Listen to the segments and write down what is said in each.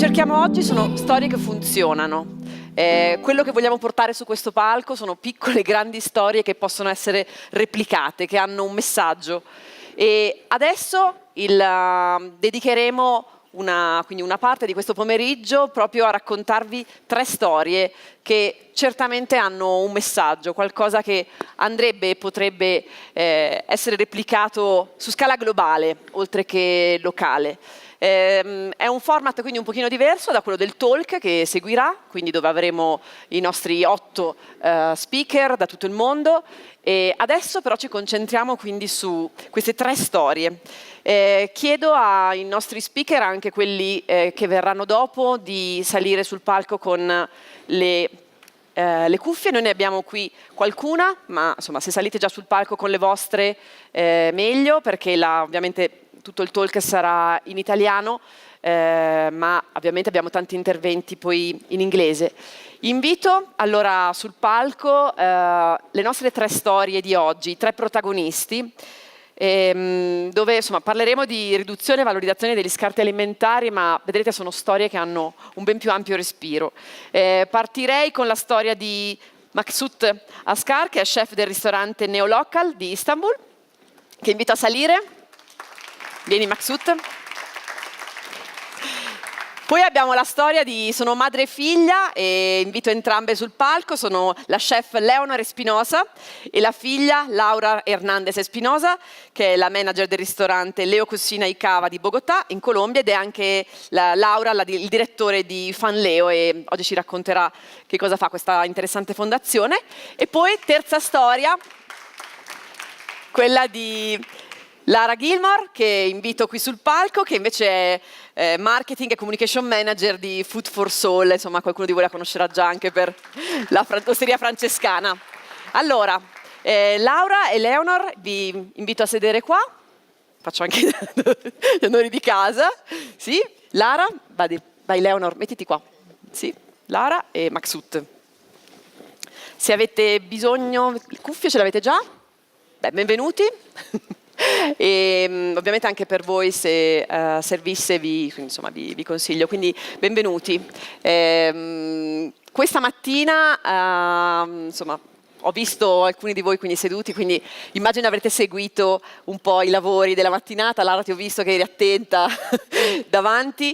cerchiamo oggi sono storie che funzionano. Quello che vogliamo portare su questo palco sono piccole, grandi storie che possono essere replicate, che hanno un messaggio. E adesso dedicheremo quindi una parte di questo pomeriggio proprio a raccontarvi 3 storie che certamente hanno un messaggio, qualcosa che andrebbe e potrebbe essere replicato su scala globale, oltre che locale. È un format quindi un pochino diverso da quello del talk che seguirà, quindi dove avremo i nostri 8 speaker da tutto il mondo. E adesso però ci concentriamo quindi su queste 3 storie. Chiedo ai nostri speaker, anche quelli che verranno dopo, di salire sul palco con le cuffie. Noi ne abbiamo qui qualcuna, ma insomma se salite già sul palco con le vostre meglio, perché ovviamente tutto il talk sarà in italiano, ma ovviamente abbiamo tanti interventi poi in inglese. Invito allora sul palco le nostre 3 storie di oggi, 3 protagonisti, dove insomma parleremo di riduzione e valorizzazione degli scarti alimentari, ma vedrete sono storie che hanno un ben più ampio respiro. Partirei con la storia di Maksut Askar, che è chef del ristorante Neolocal di Istanbul, che invito a salire. Vieni Maksut. Poi abbiamo la storia sono madre e figlia e invito entrambe sul palco, sono la chef Leonor Espinosa e la figlia Laura Hernandez Espinosa, che è la manager del ristorante Leo Cucina y Cava di Bogotà, in Colombia, ed è anche Laura, il direttore di Fan Leo, e oggi ci racconterà che cosa fa questa interessante fondazione. E poi terza storia, quella di Lara Gilmore, che invito qui sul palco, che invece è Marketing e Communication Manager di Food for Soul, insomma qualcuno di voi la conoscerà già anche per l'osteria francescana. Allora, Laura e Leonor vi invito a sedere qua, faccio anche gli onori di casa, sì, Lara, vai Leonor, mettiti qua, sì, Lara e Maksut. Se avete bisogno, le cuffie ce l'avete già? Beh, benvenuti. E ovviamente anche per voi se servisse vi consiglio, quindi benvenuti. Questa mattina insomma ho visto alcuni di voi quindi seduti, quindi immagino avrete seguito un po' i lavori della mattinata. Lara, ti ho visto che eri attenta davanti.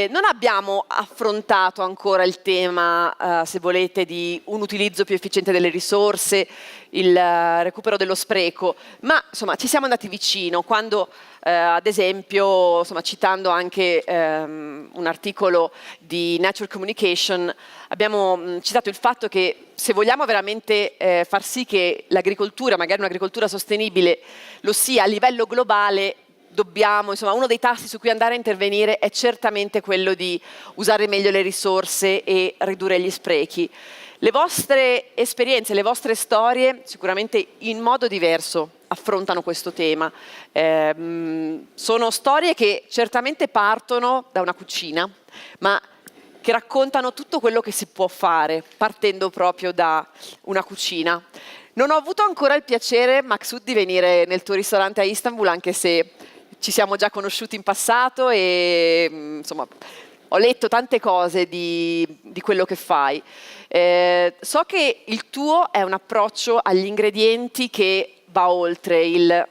Non abbiamo affrontato ancora il tema, se volete, di un utilizzo più efficiente delle risorse, il recupero dello spreco, ma insomma ci siamo andati vicino quando ad esempio, insomma, citando anche un articolo di Nature Communication, abbiamo citato il fatto che se vogliamo veramente far sì che l'agricoltura, magari un'agricoltura sostenibile, lo sia a livello globale, dobbiamo, insomma, uno dei tassi su cui andare a intervenire è certamente quello di usare meglio le risorse e ridurre gli sprechi. Le vostre esperienze, le vostre storie sicuramente in modo diverso affrontano questo tema. Sono storie che certamente partono da una cucina, ma che raccontano tutto quello che si può fare partendo proprio da una cucina. Non ho avuto ancora il piacere, Maksut, di venire nel tuo ristorante a Istanbul, anche se ci siamo già conosciuti in passato e insomma ho letto tante cose di quello che fai. So che il tuo è un approccio agli ingredienti che va oltre il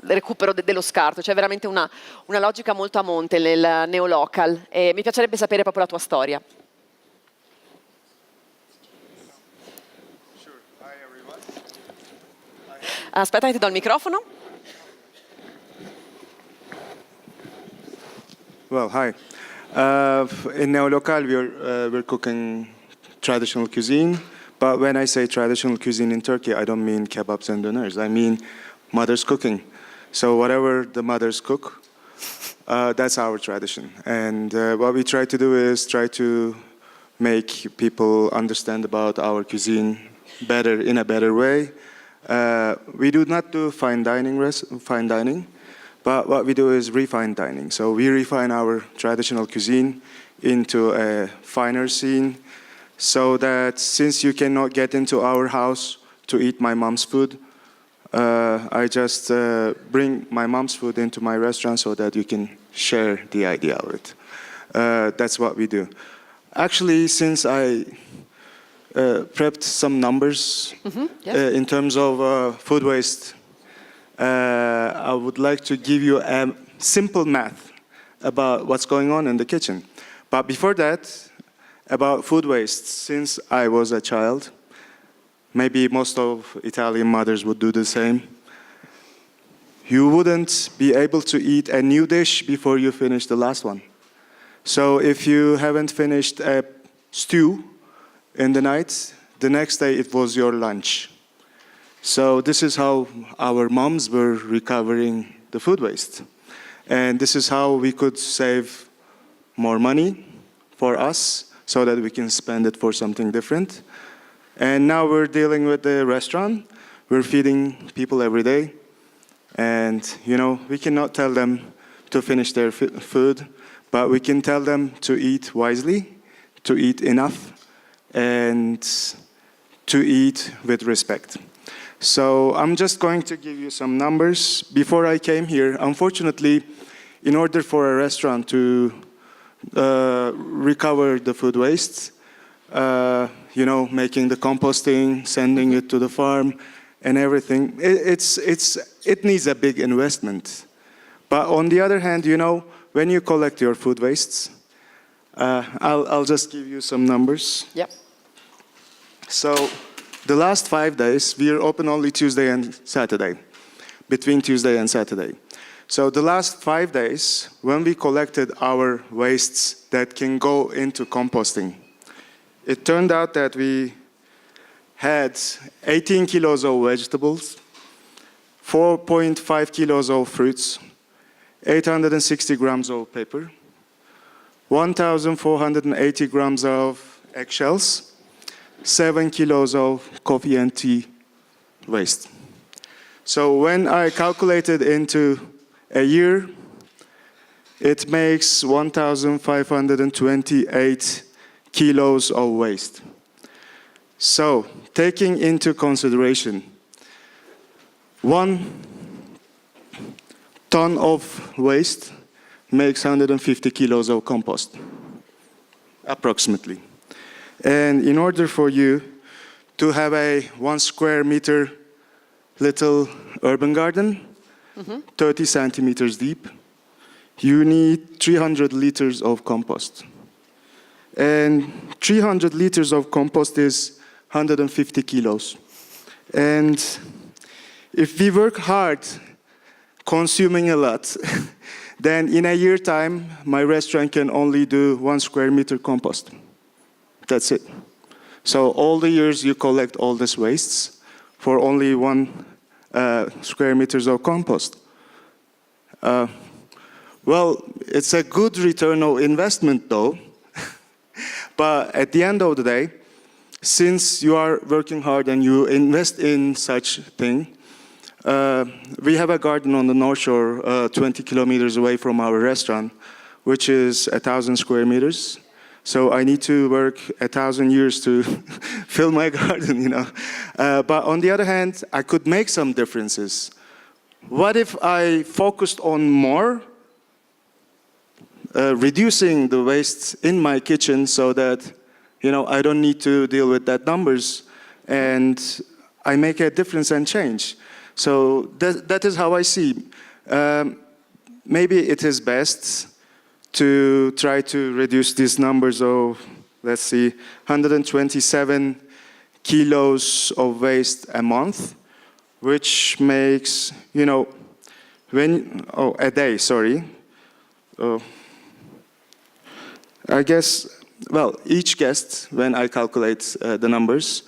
recupero dello scarto, cioè veramente una logica molto a monte nel neolocal. Mi piacerebbe sapere proprio la tua storia. Aspetta che ti do il microfono. Well, hi. In Neolocal, we're cooking traditional cuisine, but when I say traditional cuisine in Turkey, I don't mean kebabs and donors. I mean mother's cooking. So whatever the mothers cook, that's our tradition. And what we try to do is try to make people understand about our cuisine better, in a better way. We do not do fine dining, but what we do is refined dining. So we refine our traditional cuisine into a finer scene, so that since you cannot get into our house to eat my mom's food, I just bring my mom's food into my restaurant so that you can share the idea of it. That's what we do. Actually, since I prepped some numbers Yes. in terms of food waste, I would like to give you a simple math about what's going on in the kitchen. But before that, about food waste, since I was a child, maybe most of Italian mothers would do the same. You wouldn't be able to eat a new dish before you finish the last one. So if you haven't finished a stew in the night, the next day it was your lunch. So this is how our moms were recovering the food waste. And this is how we could save more money for us so that we can spend it for something different. And now we're dealing with the restaurant. We're feeding people every day. And, we cannot tell them to finish their food, but we can tell them to eat wisely, to eat enough, and to eat with respect. So I'm just going to give you some numbers. Before I came here, unfortunately, in order for a restaurant to recover the food waste, making the composting, sending it to the farm, and everything, it needs a big investment. But on the other hand, when you collect your food wastes, I'll just give you some numbers. Yep. So the last 5 days, we are open only Tuesday and Saturday, between Tuesday and Saturday. So the last 5 days, when we collected our wastes that can go into composting, it turned out that we had 18 kilos of vegetables, 4.5 kilos of fruits, 860 grams of paper, 1,480 grams of eggshells, 7 kilos of coffee and tea waste. So when I calculated into a year, it makes 1,528 kilos of waste. So, taking into consideration 1 ton of waste makes 150 kilos of compost, approximately. And in order for you to have a 1 square meter little urban garden, 30 centimeters deep, you need 300 liters of compost. And 300 liters of compost is 150 kilos. And if we work hard consuming a lot, then in a year time, my restaurant can only do 1 square meter compost. That's it. So all the years you collect all these wastes for only 1 square meters of compost. Well, it's a good return of investment though. But at the end of the day, since you are working hard and you invest in such thing, we have a garden on the North Shore, 20 kilometers away from our restaurant, which is 1,000 square meters. So I need to work 1,000 years to fill my garden, But on the other hand, I could make some differences. What if I focused on more reducing the waste in my kitchen so that, I don't need to deal with that numbers and I make a difference and change. So that is how I see. Maybe it is best to try to reduce these numbers of, let's see, 127 kilos of waste a month, which makes, a day, sorry. I guess, each guest, when I calculate the numbers,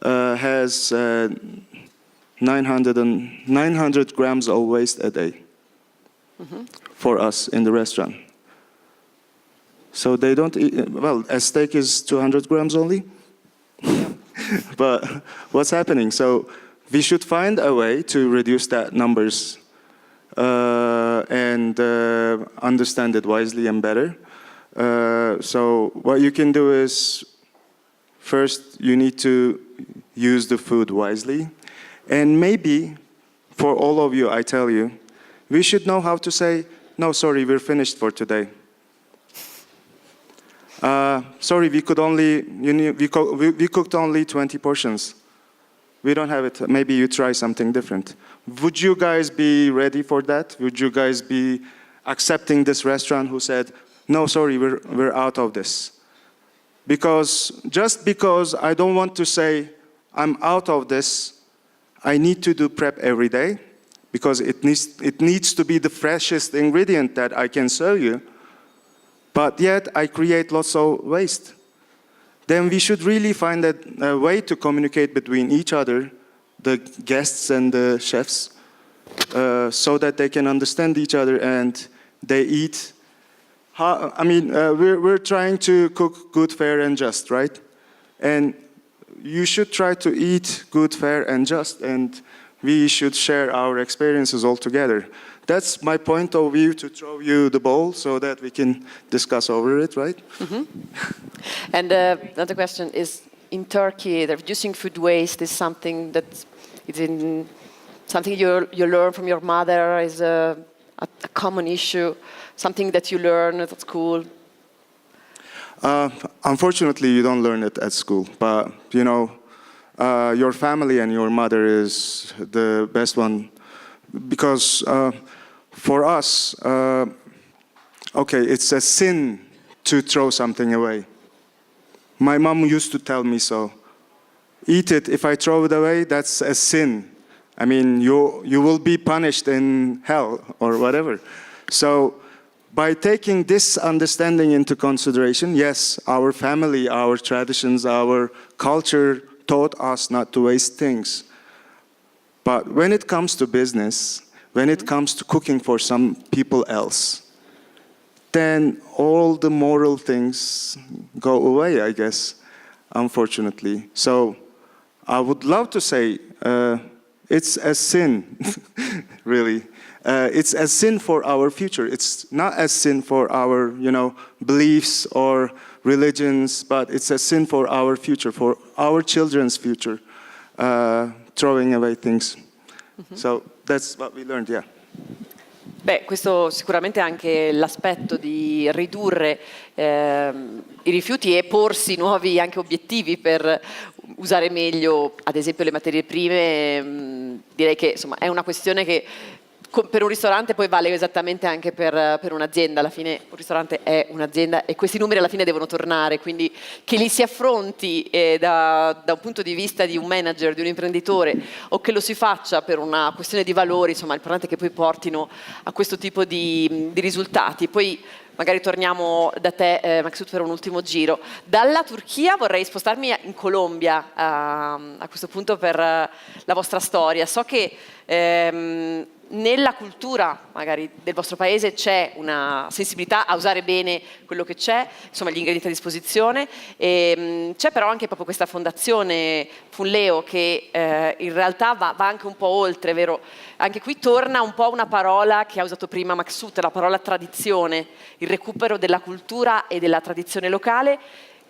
has 900 grams of waste a day for us in the restaurant. So they don't eat, a steak is 200 grams only. But what's happening? So we should find a way to reduce that numbers and understand it wisely and better. So what you can do is, first you need to use the food wisely. And maybe, for all of you, I tell you, we should know how to say, no, sorry, we're finished for today. Sorry, we could only, we cooked only 20 portions. We don't have it. Maybe you try something different. Would you guys be ready for that? Would you guys be accepting this restaurant who said, no, sorry, we're out of this? Just because I don't want to say, I'm out of this, I need to do prep every day, because it needs to be the freshest ingredient that I can serve you, but yet I create lots of waste. Then we should really find a way to communicate between each other, the guests and the chefs, so that they can understand each other and they eat. We're trying to cook good, fair, and just, right? And you should try to eat good, fair, and just, and we should share our experiences all together. That's my point of view, to throw you the bowl so that we can discuss over it, right? Mm-hmm. And another question is, in Turkey, the reducing food waste is something that is something you learn from your mother, is a common issue, something that you learn at school? Unfortunately, you don't learn it at school, but you know, your family and your mother is the best one, because for us, okay, it's a sin to throw something away. My mom used to tell me so. Eat it. If I throw it away, that's a sin. I mean, you will be punished in hell or whatever. So by taking this understanding into consideration, yes, our family, our traditions, our culture taught us not to waste things. But when it comes to business, when it comes to cooking for some people else, then all the moral things go away, I guess, unfortunately. So I would love to say it's a sin, really. It's a sin for our future. It's not a sin for our, beliefs or religions, but it's a sin for our future, for our children's future, throwing away things. Mm-hmm. So that's what we learned, yeah. Beh, questo sicuramente è anche l'aspetto di ridurre i rifiuti e porsi nuovi anche obiettivi per usare meglio, ad esempio, le materie prime. Direi che insomma è una questione che per un ristorante poi vale esattamente anche per un'azienda. Alla fine un ristorante è un'azienda e questi numeri alla fine devono tornare, quindi che li si affronti da un punto di vista di un manager, di un imprenditore, o che lo si faccia per una questione di valori, insomma l'importante è che poi portino a questo tipo di risultati. Poi magari torniamo da te, Maksut, per un ultimo giro. Dalla Turchia vorrei spostarmi in Colombia a questo punto per la vostra storia. So che nella cultura magari del vostro paese c'è una sensibilità a usare bene quello che c'è, insomma gli ingredienti a disposizione, e c'è però anche proprio questa fondazione Funleo che in realtà va anche un po' oltre, vero? Anche qui torna un po' una parola che ha usato prima Maksut, la parola tradizione, il recupero della cultura e della tradizione locale,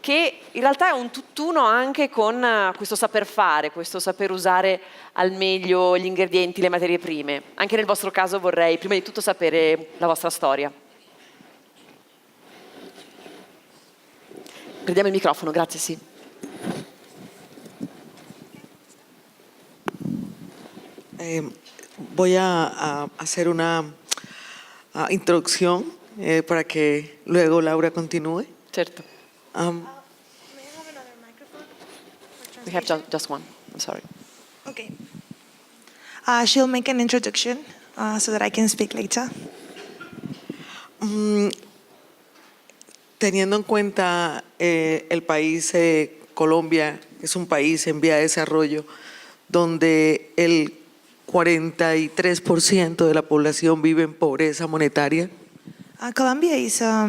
che in realtà è un tutt'uno anche con questo saper fare, questo saper usare al meglio gli ingredienti, le materie prime. Anche nel vostro caso vorrei prima di tutto sapere la vostra storia. Prendiamo il microfono, grazie, sì. Voy a hacer una introducción para que luego Laura continúe. Certo. We have just one. I'm sorry. Okay. She'll make an introduction so that I can speak later. Teniendo en cuenta el país Colombia, es un país en vía de desarrollo, donde el 43% de la población vive en pobreza monetaria. Colombia is a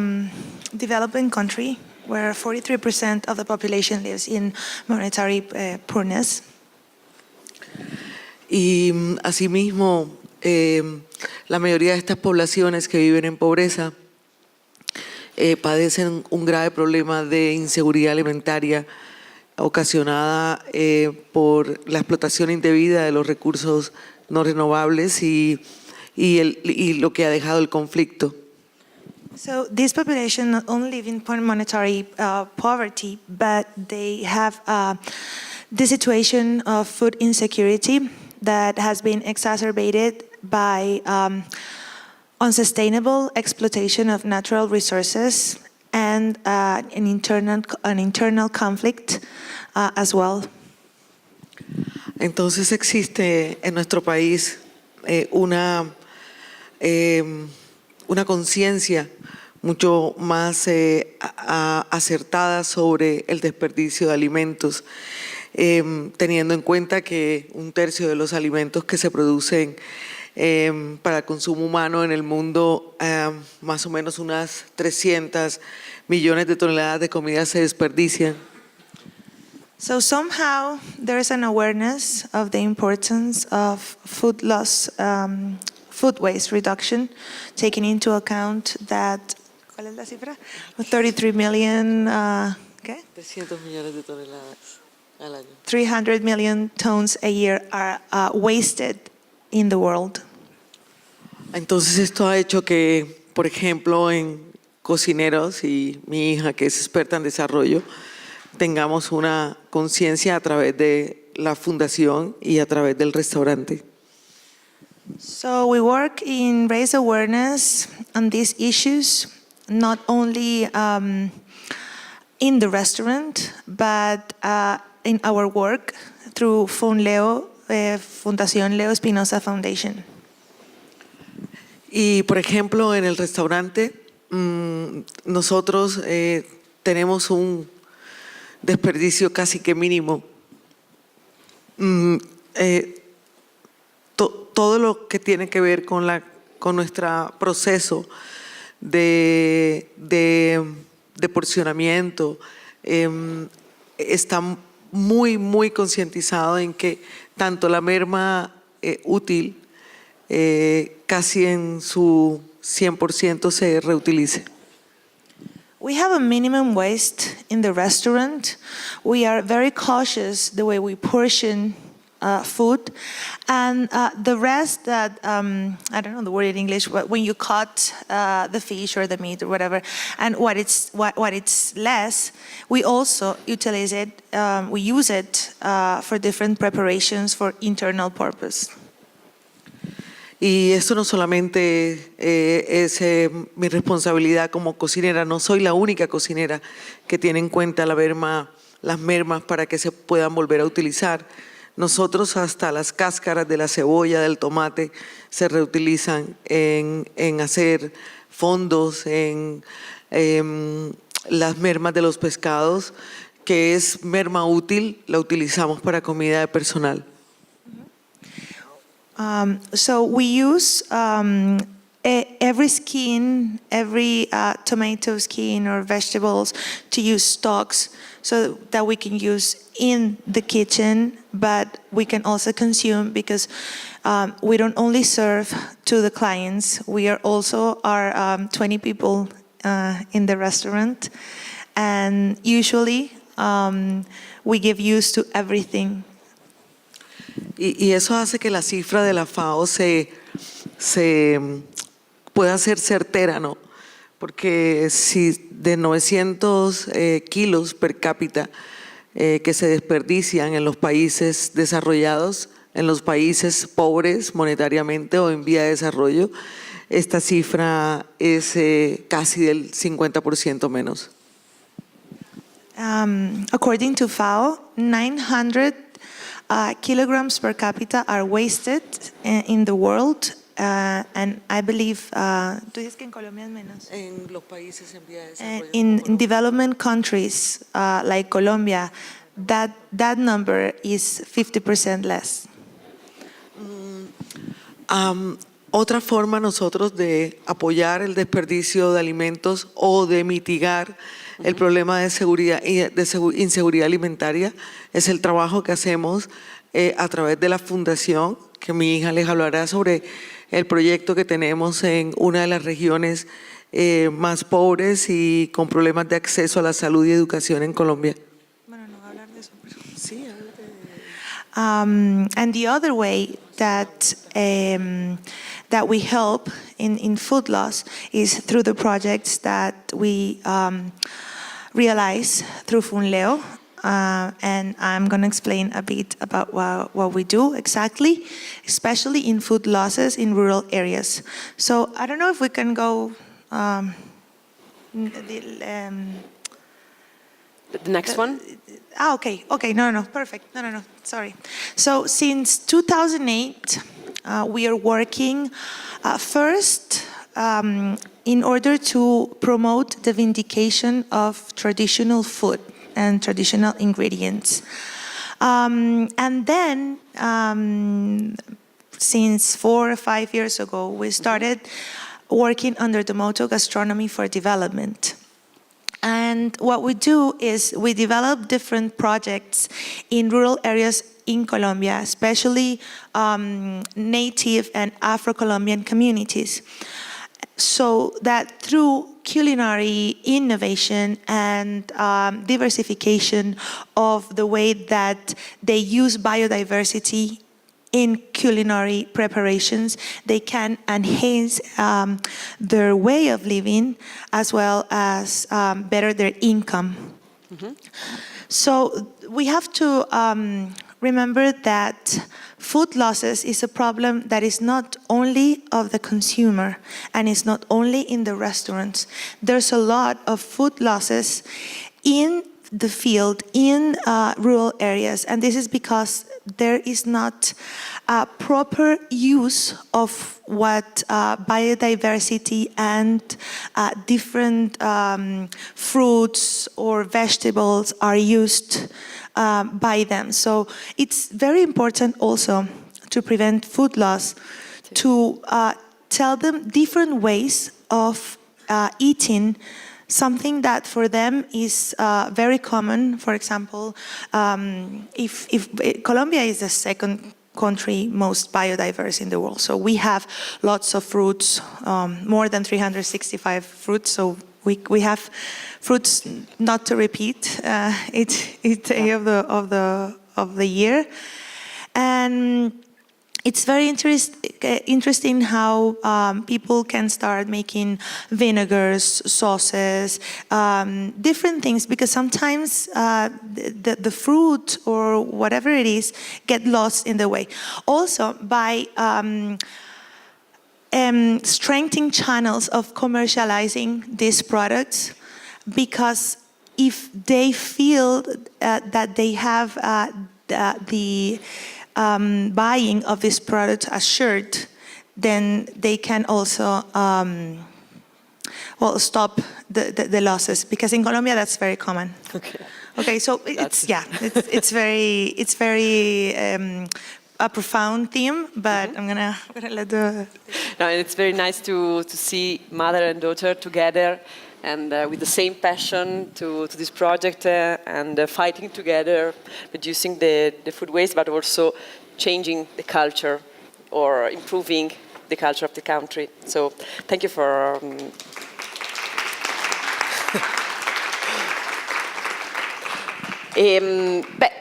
developing country where 43% of the population lives in monetary poorness. Y asimismo, la mayoría de estas poblaciones que viven en pobreza padecen un grave problema de inseguridad alimentaria ocasionada por la explotación indebida de los recursos no renovables y lo que ha dejado el conflicto. So this population not only live in monetary poverty, but they have the situation of food insecurity that has been exacerbated by unsustainable exploitation of natural resources and an internal conflict as well. Entonces existe en nuestro país una conciencia mucho más acertada sobre el desperdicio de alimentos, teniendo en cuenta que 1/3 de los alimentos que se producen para el consumo humano en el mundo, más o menos unas 300 millones de toneladas de comida se desperdician. So somehow there is an awareness of the importance of food loss, food waste reduction, taking into account that, ¿cuál es la cifra? 33 million, ¿qué? 300 millones de toneladas al año. 300 million tons a year are wasted in the world. Entonces esto ha hecho que, por ejemplo, en cocineros y mi hija, que es experta en desarrollo, tengamos una conciencia a través de la fundación y a través del restaurante. So we work in raise awareness on these issues, not only in the restaurant, but in our work through Fundación Leo Espinosa Foundation. Y, por ejemplo, en el restaurante, nosotros tenemos un desperdicio casi que mínimo. Todo lo que tiene que ver con nuestro proceso de porcionamiento está muy concientizado en que tanto la merma útil casi en su 100% se reutilice. We have a minimum waste in the restaurant. We are very cautious the way we portion food, and the rest that I don't know the word in English, but when you cut the fish or the meat or whatever, and what it's less, we also utilize it. We use it for different preparations for internal purpose. Y esto no solamente es mi responsabilidad como cocinera, no soy la única cocinera que tiene en cuenta las mermas para que se puedan volver a utilizar. Nosotros hasta las cáscaras de la cebolla, del tomate, se reutilizan en hacer fondos, en las mermas de los pescados, que es merma útil, la utilizamos para comida de personal. So we use every skin, every tomato skin or vegetables to use stalks so that we can use in the kitchen, but we can also consume because we don't only serve to the clients, we are also 20 people in the restaurant, and usually we give use to everything. Y eso hace que la cifra de la FAO se pueda ser certera, ¿no? Porque si de 900 kilos per cápita que se desperdician en los países desarrollados, en los países pobres monetariamente o en vía de desarrollo, esta cifra es casi del 50% menos. According to FAO, 900 kilograms per capita are wasted in the world, and I believe, ¿tú dices que en Colombia es menos? En los países en vía de desarrollo. In development countries like Colombia, that number is 50% less. Otra forma nosotros de apoyar el desperdicio de alimentos o de mitigar el problema de seguridad y de inseguridad alimentaria es el trabajo que hacemos a través de la fundación, que mi hija les hablará sobre el proyecto que tenemos en una de las regiones más pobres y con problemas de acceso a la salud y educación en Colombia. Bueno, no voy a hablar de eso. And the other way that that we help in food loss is through the projects that we realize through Funleo. And I'm going to explain a bit about what we do exactly, especially in food losses in rural areas. So I don't know if we can go The next one? Okay, no, perfect. No, sorry. So since 2008, we are working first in order to promote the vindication of traditional food and traditional ingredients. And then, since 4 or 5 years ago, we started working under the motto Gastronomy for Development. And what we do is we develop different projects in rural areas in Colombia, especially native and Afro-Colombian communities, so that through culinary innovation and diversification of the way that they use biodiversity in culinary preparations, they can enhance their way of living as well as better their income. Mm-hmm. So we have to remember that food losses is a problem that is not only of the consumer and is not only in the restaurants. There's a lot of food losses in the field, in rural areas, and this is because there is not a proper use of what biodiversity and different fruits or vegetables are used by them. So it's very important also to prevent food loss, to tell them different ways of eating something that for them is very common. For example, if Colombia is the second country most biodiverse in the world, so we have lots of fruits, more than 365 fruits. So we have fruits not to repeat each day of the year, and it's very interesting how people can start making vinegars, sauces, different things, because sometimes the fruit or whatever it is get lost in the way. Also, by strengthening channels of commercializing these products, because if they feel that they have the buying of this product assured, then they can also stop the losses, because in Colombia that's very common. Okay, so it's very a profound theme, but I'm gonna let the. No, and it's very nice to see mother and daughter together and with the same passion to this project and fighting together, reducing the food waste, but also changing the culture or improving the culture of the country. So thank you for...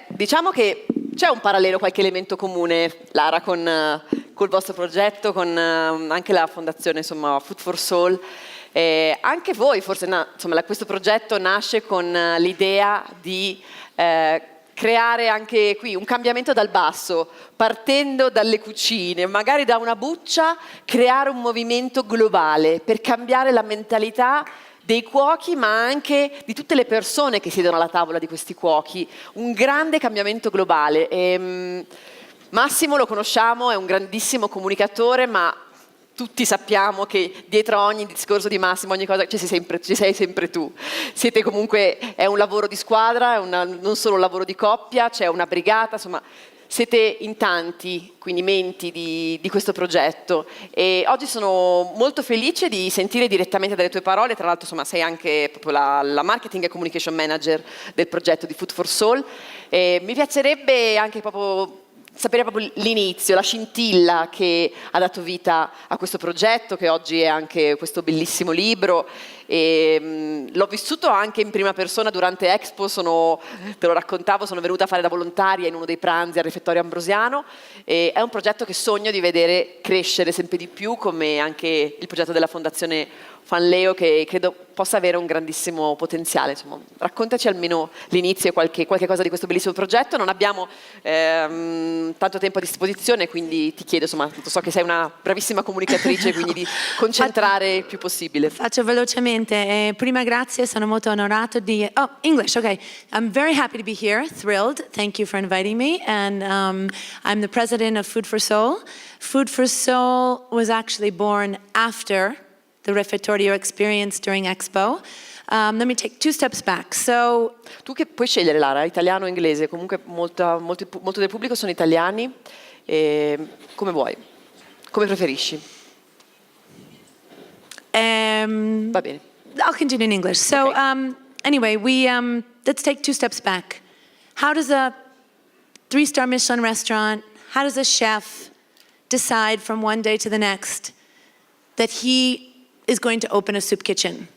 diciamo che c'è un parallelo, qualche elemento comune, Lara, col vostro progetto, con anche la fondazione, insomma, Food for Soul. Anche voi, forse, questo progetto nasce con l'idea di creare anche qui un cambiamento dal basso, partendo dalle cucine, magari da una buccia, creare un movimento globale per cambiare la mentalità dei cuochi, ma anche di tutte le persone che siedono alla tavola di questi cuochi. Un grande cambiamento globale. Massimo lo conosciamo, è un grandissimo comunicatore, ma tutti sappiamo che dietro ogni discorso di Massimo, ogni cosa, ci sei sempre tu. Siete comunque, è un lavoro di squadra, non solo un lavoro di coppia, c'è una brigata, insomma, siete in tanti, quindi menti di questo progetto. E oggi sono molto felice di sentire direttamente dalle tue parole, tra l'altro, insomma, sei anche proprio la marketing e communication manager del progetto di Food for Soul. E mi piacerebbe anche proprio sapere proprio l'inizio, la scintilla che ha dato vita a questo progetto, che oggi è anche questo bellissimo libro. e l'ho vissuto anche in prima persona durante Expo, te lo raccontavo, sono venuta a fare da volontaria in uno dei pranzi al refettorio ambrosiano e è un progetto che sogno di vedere crescere sempre di più, come anche il progetto della Fondazione Fanleo, che credo possa avere un grandissimo potenziale. Insomma, raccontaci almeno l'inizio e qualche cosa di questo bellissimo progetto. Non abbiamo tanto tempo a disposizione, quindi ti chiedo, insomma, so che sei una bravissima comunicatrice, quindi di concentrare il più possibile. Faccio velocemente. Prima grazie, sono molto onorato di... Oh, English, okay. I'm very happy to be here, thrilled. Thank you for inviting me. And I'm the president of Food for Soul. Food for Soul was actually born after the refettorio experience during Expo. Let me take 2 steps back. So, Tu che puoi scegliere, Lara, italiano o inglese, comunque molto del pubblico sono italiani, come vuoi, come preferisci. Va bene. I'll continue in English. So Okay. anyway, let's take 2 steps back. How does a 3-star Michelin restaurant, how does a chef decide from one day to the next that he is going to open a soup kitchen?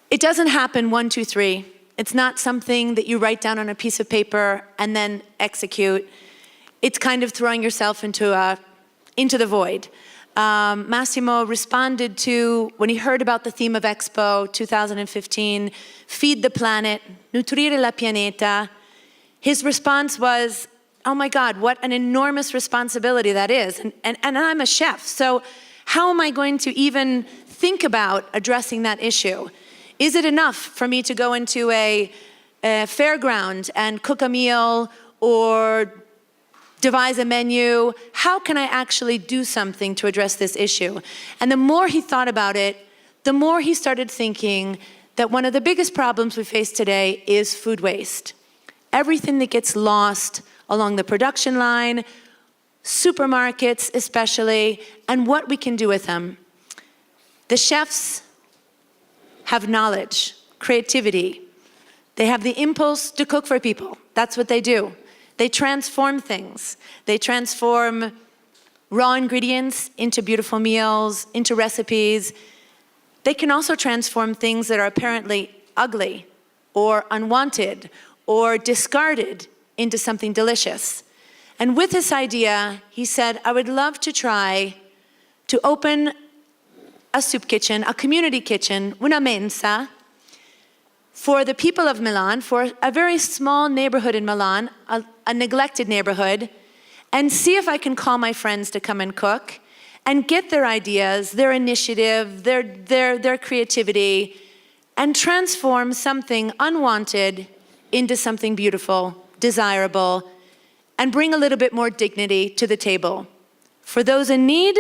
It doesn't happen 1, 2, 3. It's not something that you write down on a piece of paper and then execute. It's kind of throwing yourself into the void. Massimo responded to, when he heard about the theme of Expo 2015, Feed the Planet, Nutrire la Pianeta, his response was, oh my God, what an enormous responsibility that is. And I'm a chef, so how am I going to even think about addressing that issue? Is it enough for me to go into a fairground and cook a meal or devise a menu? How can I actually do something to address this issue? And the more he thought about it, the more he started thinking that one of the biggest problems we face today is food waste. Everything that gets lost along the production line, supermarkets especially, and what we can do with them. The chefs have knowledge, creativity. They have the impulse to cook for people. That's what they do. They transform things. They transform raw ingredients into beautiful meals, into recipes. They can also transform things that are apparently ugly or unwanted or discarded into something delicious. And with this idea, he said, I would love to try to open a soup kitchen, a community kitchen, una mensa, for the people of Milan, for a very small neighborhood in Milan, a neglected neighborhood, and see if I can call my friends to come and cook and get their ideas, their initiative, their creativity, and transform something unwanted into something beautiful, desirable, and bring a little bit more dignity to the table for those in need,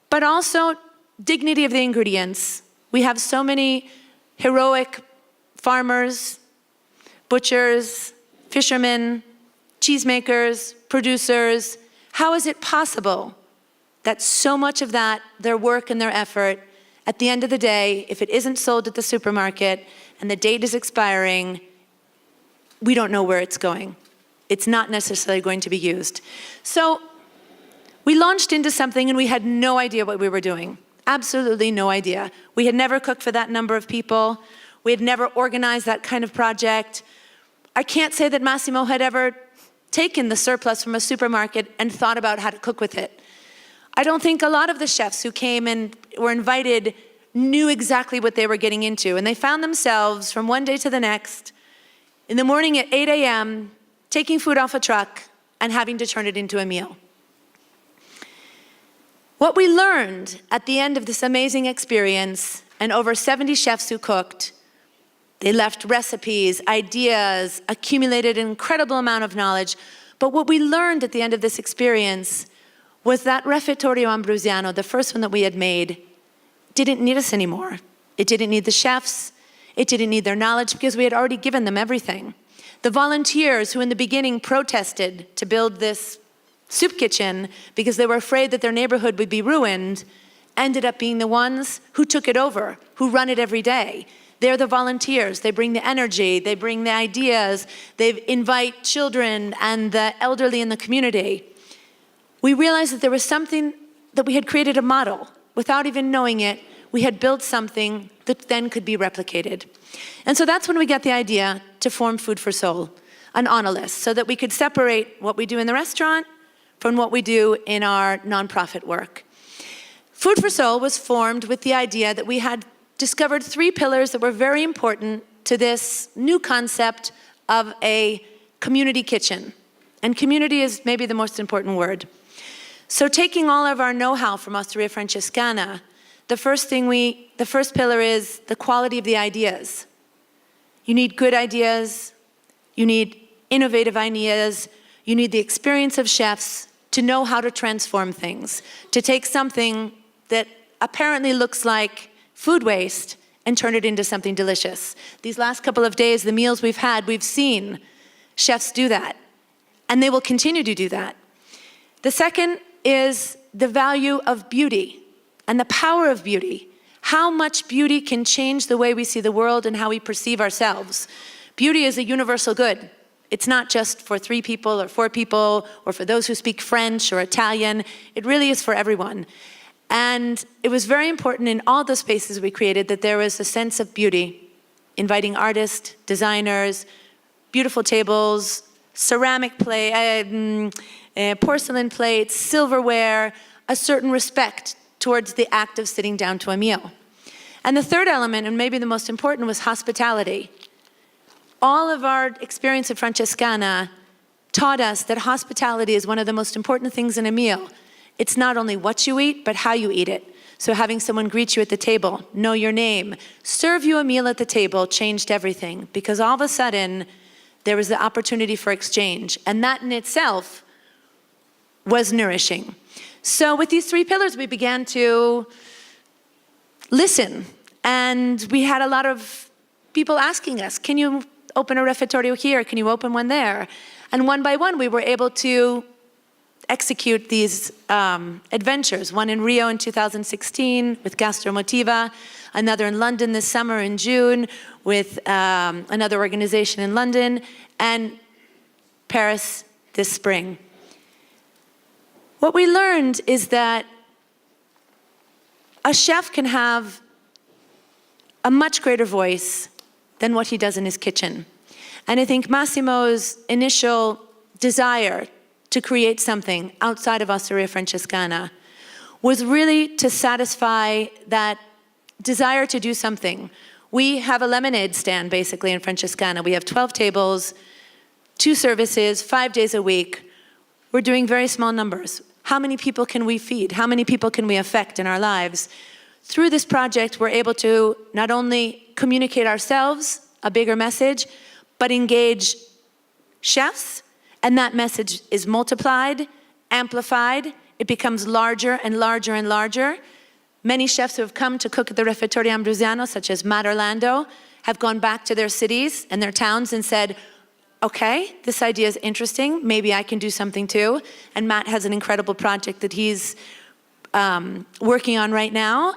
but also dignity of the ingredients. We have so many heroic farmers, butchers, fishermen, cheesemakers, producers. How is it possible that so much of that, their work and their effort, at the end of the day, if it isn't sold at the supermarket and the date is expiring, we don't know where it's going. It's not necessarily going to be used. So we launched into something and we had no idea what we were doing. Absolutely no idea. We had never cooked for that number of people. We had never organized that kind of project. I can't say that Massimo had ever taken the surplus from a supermarket and thought about how to cook with it. I don't think a lot of the chefs who came and were invited knew exactly what they were getting into. And they found themselves from one day to the next, in the morning at 8 a.m., taking food off a truck and having to turn it into a meal. What we learned at the end of this amazing experience, and over 70 chefs who cooked, they left recipes, ideas, accumulated an incredible amount of knowledge. But what we learned at the end of this experience was that Refettorio Ambrosiano, the first one that we had made, didn't need us anymore. It didn't need the chefs. It didn't need their knowledge because we had already given them everything. The volunteers who in the beginning protested to build this soup kitchen because they were afraid that their neighborhood would be ruined ended up being the ones who took it over, who run it every day. They're the volunteers. They bring the energy. They bring the ideas. They invite children and the elderly in the community. We realized that there was something that we had created a model without even knowing it, we had built something that then could be replicated. And so that's when we got the idea to form Food for Soul, an honor list, so that we could separate what we do in the restaurant from what we do in our nonprofit work. Food for Soul was formed with the idea that we had discovered 3 pillars that were very important to this new concept of a community kitchen. And community is maybe the most important word. So taking all of our know-how from Osteria Francescana, the first pillar is the quality of the ideas. You need good ideas, you need innovative ideas, you need the experience of chefs to know how to transform things, to take something that apparently looks like food waste and turn it into something delicious. These last couple of days, the meals we've had, we've seen chefs do that, and they will continue to do that. The second is the value of beauty and the power of beauty. How much beauty can change the way we see the world and how we perceive ourselves. Beauty is a universal good. It's not just for 3 people or 4 people or for those who speak French or Italian. It really is for everyone. And it was very important in all the spaces we created that there was a sense of beauty, inviting artists, designers, beautiful tables, ceramic plate, porcelain plates, silverware, a certain respect towards the act of sitting down to a meal. And the third element, and maybe the most important, was hospitality. All of our experience at Francescana taught us that hospitality is one of the most important things in a meal. It's not only what you eat, but how you eat it. So having someone greet you at the table, know your name, serve you a meal at the table changed everything, because all of a sudden there was the opportunity for exchange, and that in itself was nourishing. So with these 3 pillars, we began to listen, and we had a lot of people asking us, can you open a refectorio here? Can you open one there? And one by one, we were able to execute these adventures. One in Rio in 2016 with Gastromotiva, another in London this summer in June with another organization in London, and Paris this spring. What we learned is that a chef can have a much greater voice than what he does in his kitchen. And I think Massimo's initial desire to create something outside of Osteria Francescana was really to satisfy that desire to do something. We have a lemonade stand basically in Francescana. We have 12 tables, 2 services, 5 days a week. We're doing very small numbers. How many people can we feed? How many people can we affect in our lives? Through this project, we're able to not only communicate ourselves a bigger message, but engage chefs, and that message is multiplied, amplified. It becomes larger and larger and larger. Many chefs who have come to cook at the Refettorio Ambrosiano, such as Matt Orlando, have gone back to their cities and their towns and said, okay, this idea is interesting, maybe I can do something too. And Matt has an incredible project that he's working on right now.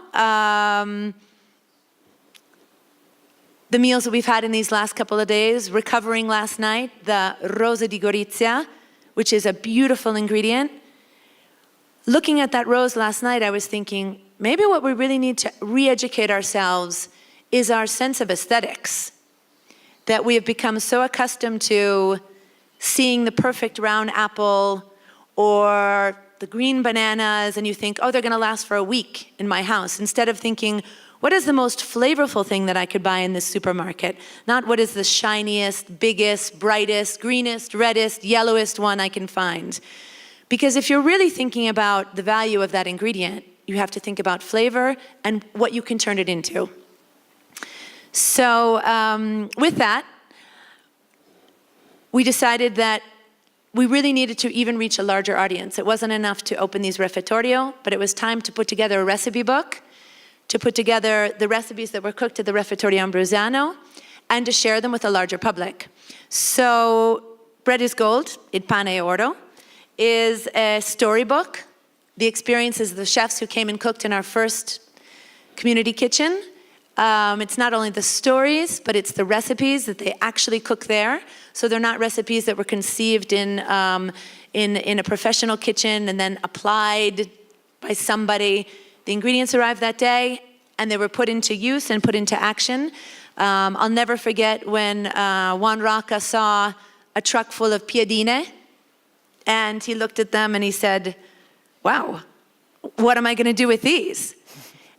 The meals that we've had in these last couple of days, recovering last night, the Rosa di Gorizia, which is a beautiful ingredient. Looking at that rose last night, I was thinking, maybe what we really need to re-educate ourselves is our sense of aesthetics. That we have become so accustomed to seeing the perfect round apple or the green bananas, and you think, oh, they're gonna last for a week in my house, instead of thinking, what is the most flavorful thing that I could buy in this supermarket? Not what is the shiniest, biggest, brightest, greenest, reddest, yellowest one I can find. Because if you're really thinking about the value of that ingredient, you have to think about flavor and what you can turn it into. So with that, we decided that we really needed to even reach a larger audience. It wasn't enough to open these refettorio, but it was time to put together a recipe book, to put together the recipes that were cooked at the Refettorio Ambrosiano, and to share them with a larger public. So Bread is Gold, Il Pane è Oro, is a storybook, the experiences of the chefs who came and cooked in our first community kitchen. It's not only the stories, but it's the recipes that they actually cook there. So they're not recipes that were conceived in a professional kitchen and then applied by somebody. The ingredients arrive that day, and they were put into use and put into action. I'll never forget when Juan Rocca saw a truck full of piadine, and he looked at them and he said, wow, what am I going to do with these?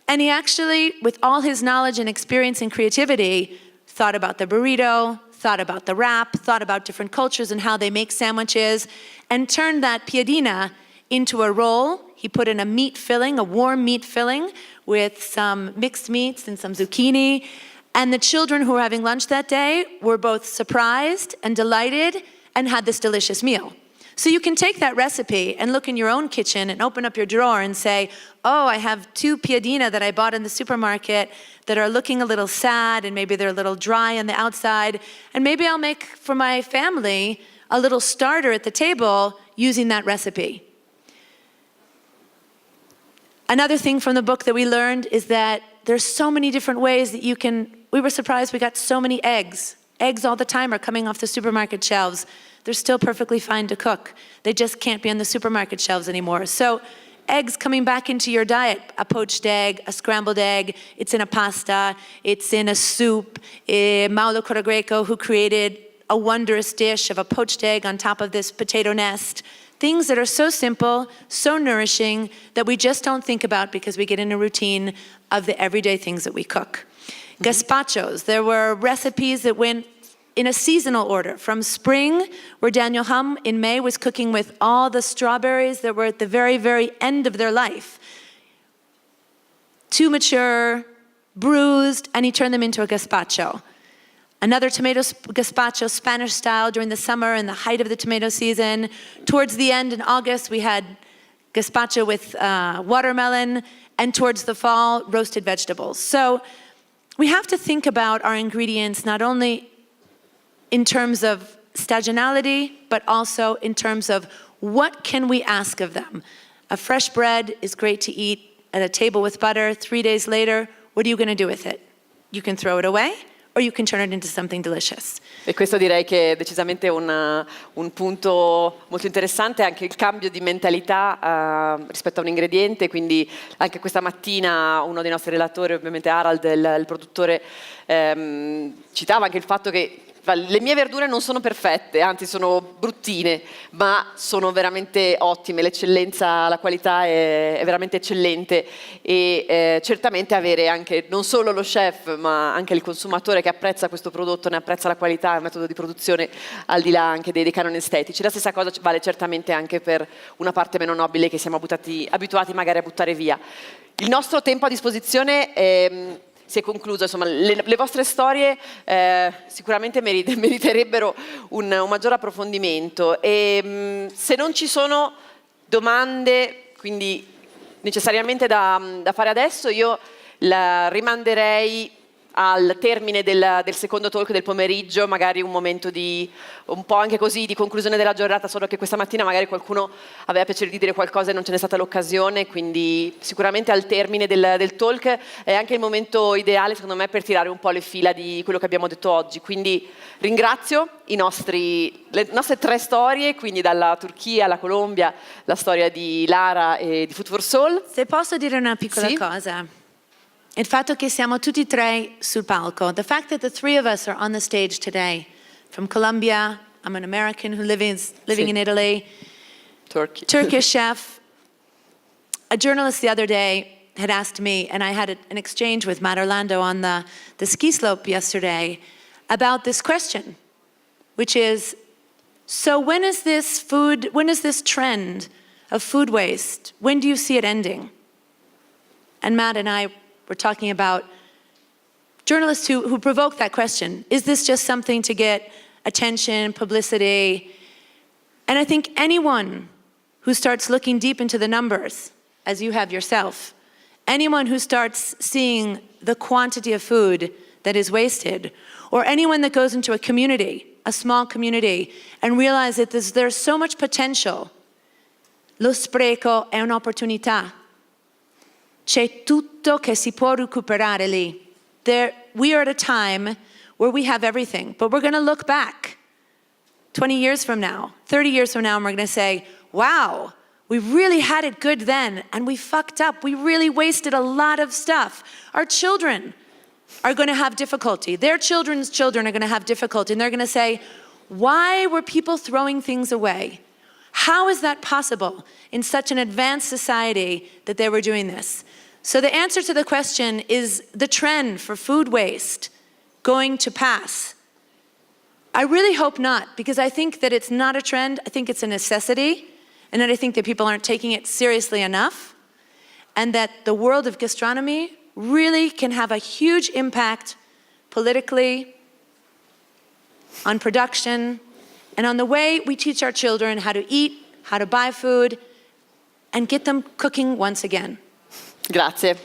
And he actually, with all his knowledge and experience and creativity, thought about the burrito, thought about the wrap, thought about different cultures and how they make sandwiches, and turned that piadina into a roll. He put in a meat filling, a warm meat filling, with some mixed meats and some zucchini. And the children who were having lunch that day were both surprised and delighted and had this delicious meal. So you can take that recipe and look in your own kitchen and open up your drawer and say, oh, I have 2 piadina that I bought in the supermarket that are looking a little sad and maybe they're a little dry on the outside. And maybe I'll make for my family a little starter at the table using that recipe. Another thing from the book that we learned is that there's so many different ways that you can, we were surprised we got so many eggs. Eggs all the time are coming off the supermarket shelves. They're still perfectly fine to cook. They just can't be on the supermarket shelves anymore. So eggs coming back into your diet, a poached egg, a scrambled egg, it's in a pasta, it's in a soup. Mauro Coragreco, who created a wondrous dish of a poached egg on top of this potato nest. Things that are so simple, so nourishing, that we just don't think about because we get in a routine of the everyday things that we cook. Gazpachos, there were recipes that went in a seasonal order. From spring, where Daniel Hum in May was cooking with all the strawberries that were at the very, very end of their life. Too mature, bruised, and he turned them into a gazpacho. Another tomato gazpacho, Spanish style, during the summer and the height of the tomato season. Towards the end, in August, we had gazpacho with watermelon, and towards the fall, roasted vegetables. So we have to think about our ingredients not only in terms of stagionality, but also in terms of what can we ask of them. A fresh bread is great to eat at a table with butter. 3 days later, what are you going to do with it? You can throw it away, or you can turn it into something delicious. E questo direi che è decisamente un punto molto interessante, anche il cambio di mentalità rispetto a un ingrediente. Quindi anche questa mattina uno dei nostri relatori, ovviamente Harald, il produttore, citava anche il fatto che le mie verdure non sono perfette, anzi sono bruttine, ma sono veramente ottime, l'eccellenza, la qualità è veramente eccellente, e certamente avere anche non solo lo chef ma anche il consumatore che apprezza questo prodotto, ne apprezza la qualità, il metodo di produzione, al di là anche dei canoni estetici. La stessa cosa vale certamente anche per una parte meno nobile che siamo abituati magari a buttare via. Il nostro tempo a disposizione si è concluso, insomma, le vostre storie sicuramente meriterebbero un maggior approfondimento, e se non ci sono domande, quindi necessariamente da fare adesso, io la rimanderei al termine del secondo talk del pomeriggio, magari un momento un po' anche così di conclusione della giornata, solo che questa mattina magari qualcuno aveva piacere di dire qualcosa e non ce n'è stata l'occasione, quindi sicuramente al termine del talk è anche il momento ideale secondo me per tirare un po' le fila di quello che abbiamo detto oggi. Quindi ringrazio le nostre 3 storie, quindi dalla Turchia alla Colombia, la storia di Lara e di Food for Soul. Se posso dire una piccola cosa. Il fatto che siamo tutti 3 sul palco, the fact that the 3 of us are on the stage today, from Colombia, I'm an American who living in Italy, Turkish chef. A journalist the other day had asked me, and I had an exchange with Matt Orlando on the ski slope yesterday about this question, which is, so when is this trend of food waste, when do you see it ending? And Matt and I were talking about journalists who provoke that question. Is this just something to get attention, publicity? And I think anyone who starts looking deep into the numbers, as you have yourself, anyone who starts seeing the quantity of food that is wasted, or anyone that goes into a community, a small community, and realize that there's so much potential. Lo spreco è un'opportunità. C'è tutto che si può recuperare lì. We are at a time where we have everything, but we're going to look back 20 years from now, 30 years from now, and we're going to say, wow, We really had it good then, and we fucked up. We really wasted a lot of stuff. Our children are going to have difficulty. Their children's children are going to have difficulty, and they're going to say, why were people throwing things away? How is that possible in such an advanced society that they were doing this? So the answer to the question, is the trend for food waste going to pass? I really hope not, because I think that it's not a trend. I think it's a necessity, and that I think that people aren't taking it seriously enough, and that the world of gastronomy really can have a huge impact politically, on production, and on the way we teach our children how to eat, how to buy food, and get them cooking once again. Grazie.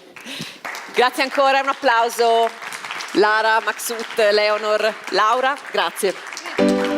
Grazie ancora, un applauso. Lara, Maksut, Leonor, Laura, grazie.